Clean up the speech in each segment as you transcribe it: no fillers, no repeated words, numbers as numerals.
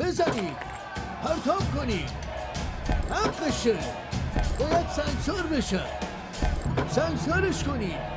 بزنید، پرتاب کنید. حقشه، باید سنگسار بشه. سنگسارش کنید.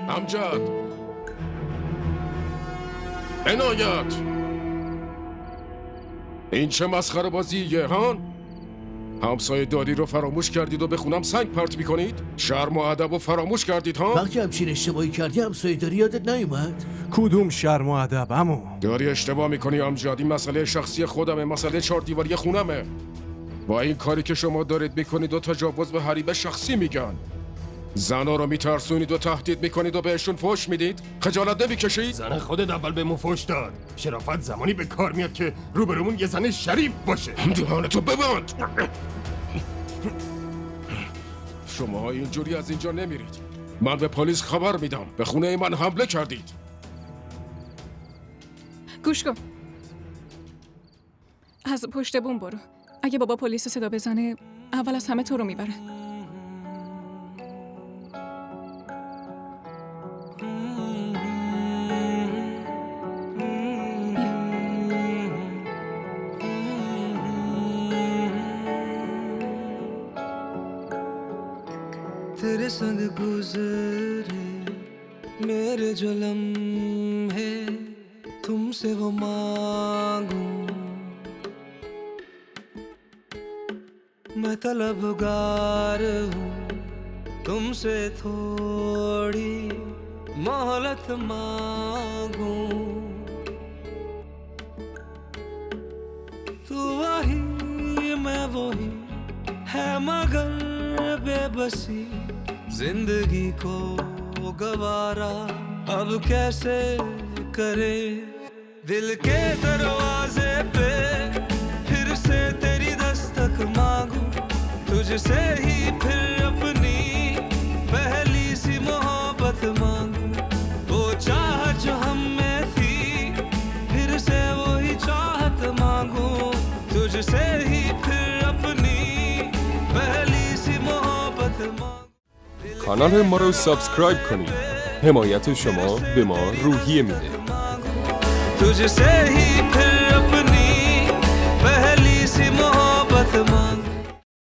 امجد، عنایت، این چه مسخره بازیه هان؟ همسایه داری رو فراموش کردید و به خونم سنگ پرت میکنید؟ شرم و ادب رو فراموش کردید ها؟ وقتی همچین اشتباهی کردی همسایه داری یادت نیومد؟ کدوم شرم و ادب عمو؟ داری اشتباه میکنی امجد. این مسئله شخصی خودمه، مسئله 4 دیواری خونمه. با این کاری که شما دارید میکنید و تجاوز به حریم شخصی میگن. زنا رو میترسونید و تهدید میکنید و بهشون فحش میدید. خجالت نمیکشید؟ زن خودت اول به مو فحش داد. شرافت زمانی به کار میاد که روبرومون یه زن شریف باشه. دهانتو ببند. شما اینجوری از اینجا نمیرید. من به پلیس خبر میدم. به خونه من حمله کردید. گوش کن. از پشت بوم برو. اگه بابا پلیس صدا بزنه اول از همه تو رو میبره. तेरे संग गुजरे मेरे जो लम्हे तुमसे वो मांगूं मैं तलबगार हूँ तुमसे थोड़ी मोहलत मांगूं तू वही मैं वही है मगर बेबसी जिंदगी को गवारा अब कैसे करे दिल के दरवाजे पे फिर से तेरी दस्तक मांगू तुझसे ही फिर अपनी पहली सी मोहब्बत मांगू वो चाहत जो हम में थी फिर से वही चाहत मांगू तुझसे ही फिर अपनी पहली सी मोहब्बत मांगू کانال ما رو سابسکرایب کنید. حمایت شما به ما روحیه میده. तुझसे ही फिर